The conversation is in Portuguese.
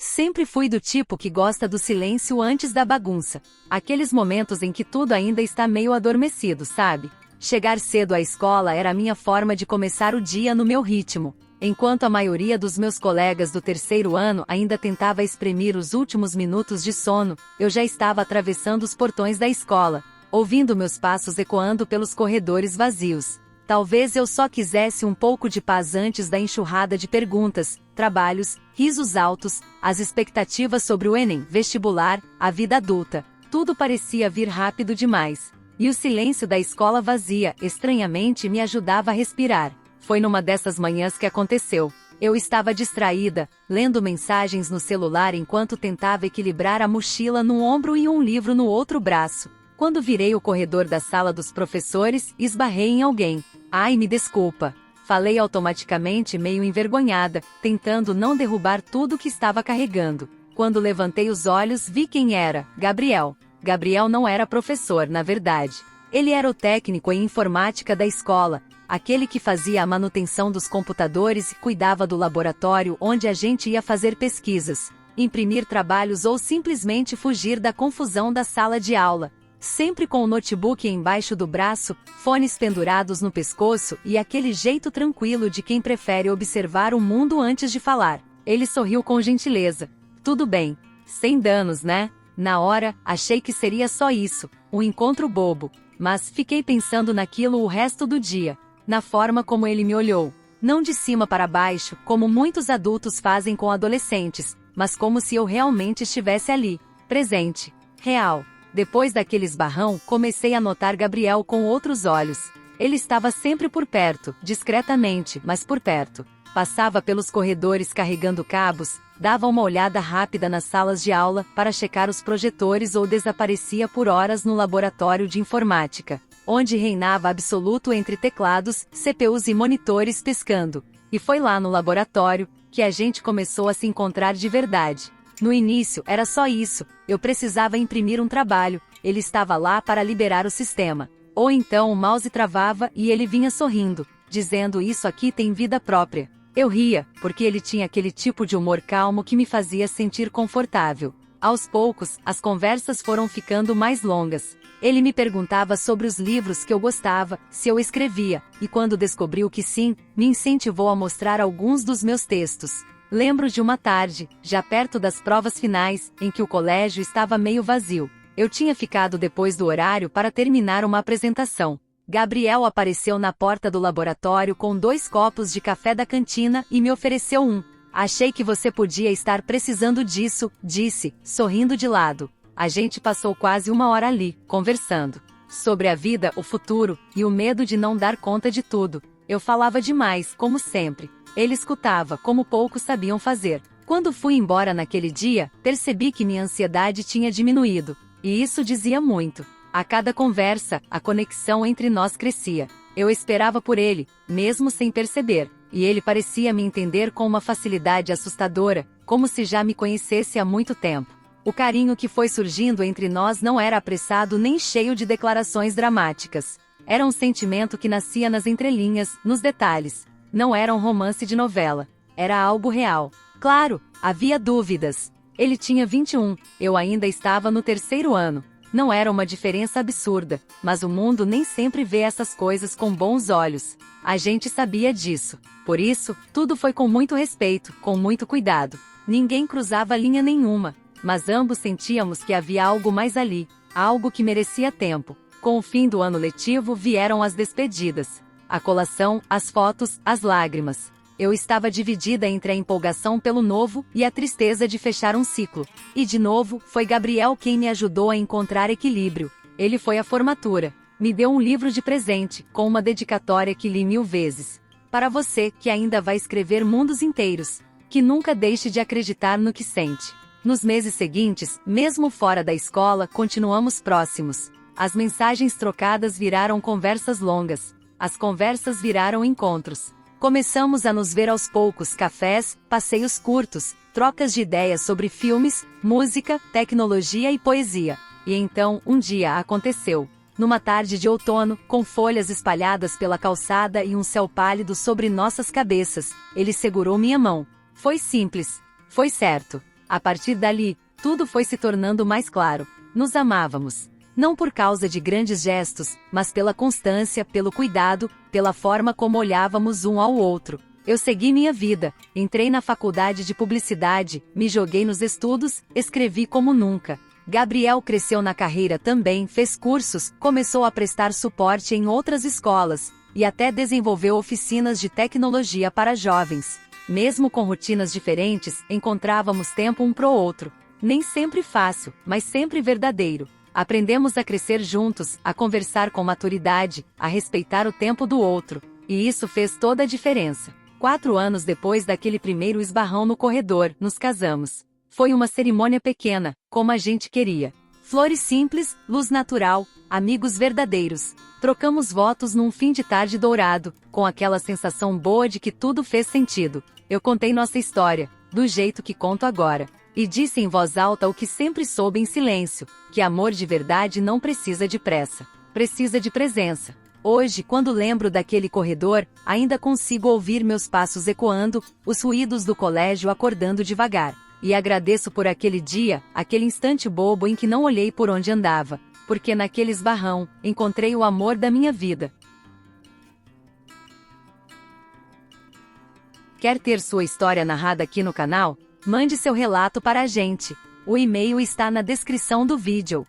Sempre fui do tipo que gosta do silêncio antes da bagunça. Aqueles momentos em que tudo ainda está meio adormecido, sabe? Chegar cedo à escola era a minha forma de começar o dia no meu ritmo. Enquanto a maioria dos meus colegas do terceiro ano ainda tentava espremer os últimos minutos de sono, eu já estava atravessando os portões da escola, ouvindo meus passos ecoando pelos corredores vazios. Talvez eu só quisesse um pouco de paz antes da enxurrada de perguntas, trabalhos, risos altos, as expectativas sobre o Enem, vestibular, a vida adulta. Tudo parecia vir rápido demais. E o silêncio da escola vazia, estranhamente, me ajudava a respirar. Foi numa dessas manhãs que aconteceu. Eu estava distraída, lendo mensagens no celular enquanto tentava equilibrar a mochila num ombro e um livro no outro braço. Quando virei o corredor da sala dos professores, esbarrei em alguém. Ai, me desculpa. Falei automaticamente, meio envergonhada, tentando não derrubar tudo que estava carregando. Quando levantei os olhos, vi quem era: Gabriel. Gabriel não era professor, na verdade. Ele era o técnico em informática da escola, aquele que fazia a manutenção dos computadores e cuidava do laboratório onde a gente ia fazer pesquisas, imprimir trabalhos ou simplesmente fugir da confusão da sala de aula. Sempre com o notebook embaixo do braço, fones pendurados no pescoço e aquele jeito tranquilo de quem prefere observar o mundo antes de falar. Ele sorriu com gentileza. Tudo bem. Sem danos, né? Na hora, achei que seria só isso, um encontro bobo. Mas fiquei pensando naquilo o resto do dia. Na forma como ele me olhou. Não de cima para baixo, como muitos adultos fazem com adolescentes, mas como se eu realmente estivesse ali, presente, real. Depois daquele esbarrão, comecei a notar Gabriel com outros olhos. Ele estava sempre por perto, discretamente, mas por perto. Passava pelos corredores carregando cabos, dava uma olhada rápida nas salas de aula para checar os projetores ou desaparecia por horas no laboratório de informática, onde reinava absoluto entre teclados, CPUs e monitores piscando. E foi lá no laboratório que a gente começou a se encontrar de verdade. No início era só isso, eu precisava imprimir um trabalho, ele estava lá para liberar o sistema. Ou então o mouse travava e ele vinha sorrindo, dizendo: isso aqui tem vida própria. Eu ria, porque ele tinha aquele tipo de humor calmo que me fazia sentir confortável. Aos poucos, as conversas foram ficando mais longas. Ele me perguntava sobre os livros que eu gostava, se eu escrevia, e quando descobriu que sim, me incentivou a mostrar alguns dos meus textos. Lembro de uma tarde, já perto das provas finais, em que o colégio estava meio vazio. Eu tinha ficado depois do horário para terminar uma apresentação. Gabriel apareceu na porta do laboratório com 2 copos de café da cantina e me ofereceu um. Achei que você podia estar precisando disso, disse, sorrindo de lado. A gente passou quase 1 hora ali, conversando. Sobre a vida, o futuro, e o medo de não dar conta de tudo. Eu falava demais, como sempre. Ele escutava, como poucos sabiam fazer. Quando fui embora naquele dia, percebi que minha ansiedade tinha diminuído. E isso dizia muito. A cada conversa, a conexão entre nós crescia. Eu esperava por ele, mesmo sem perceber. E ele parecia me entender com uma facilidade assustadora, como se já me conhecesse há muito tempo. O carinho que foi surgindo entre nós não era apressado nem cheio de declarações dramáticas. Era um sentimento que nascia nas entrelinhas, nos detalhes. Não era um romance de novela. Era algo real. Claro, havia dúvidas. Ele tinha 21, eu ainda estava no terceiro ano. Não era uma diferença absurda, mas o mundo nem sempre vê essas coisas com bons olhos. A gente sabia disso. Por isso, tudo foi com muito respeito, com muito cuidado. Ninguém cruzava linha nenhuma, mas ambos sentíamos que havia algo mais ali, algo que merecia tempo. Com o fim do ano letivo vieram as despedidas. A colação, as fotos, as lágrimas. Eu estava dividida entre a empolgação pelo novo e a tristeza de fechar um ciclo. E de novo, foi Gabriel quem me ajudou a encontrar equilíbrio. Ele foi à formatura. Me deu um livro de presente, com uma dedicatória que li 1000 vezes. Para você, que ainda vai escrever mundos inteiros. Que nunca deixe de acreditar no que sente. Nos meses seguintes, mesmo fora da escola, continuamos próximos. As mensagens trocadas viraram conversas longas. As conversas viraram encontros. Começamos a nos ver aos poucos: cafés, passeios curtos, trocas de ideias sobre filmes, música, tecnologia e poesia. E então, um dia aconteceu. Numa tarde de outono, com folhas espalhadas pela calçada e um céu pálido sobre nossas cabeças, ele segurou minha mão. Foi simples. Foi certo. A partir dali, tudo foi se tornando mais claro. Nos amávamos. Não por causa de grandes gestos, mas pela constância, pelo cuidado, pela forma como olhávamos um ao outro. Eu segui minha vida, entrei na faculdade de publicidade, me joguei nos estudos, escrevi como nunca. Gabriel cresceu na carreira também, fez cursos, começou a prestar suporte em outras escolas, e até desenvolveu oficinas de tecnologia para jovens. Mesmo com rotinas diferentes, encontrávamos tempo um pro outro. Nem sempre fácil, mas sempre verdadeiro. Aprendemos a crescer juntos, a conversar com maturidade, a respeitar o tempo do outro. E isso fez toda a diferença. 4 anos depois daquele primeiro esbarrão no corredor, nos casamos. Foi uma cerimônia pequena, como a gente queria. Flores simples, luz natural, amigos verdadeiros. Trocamos votos num fim de tarde dourado, com aquela sensação boa de que tudo fez sentido. Eu contei nossa história, do jeito que conto agora. E disse em voz alta o que sempre soube em silêncio, que amor de verdade não precisa de pressa. Precisa de presença. Hoje, quando lembro daquele corredor, ainda consigo ouvir meus passos ecoando, os ruídos do colégio acordando devagar. E agradeço por aquele dia, aquele instante bobo em que não olhei por onde andava, porque naquele esbarrão, encontrei o amor da minha vida. Quer ter sua história narrada aqui no canal? Mande seu relato para a gente. O e-mail está na descrição do vídeo.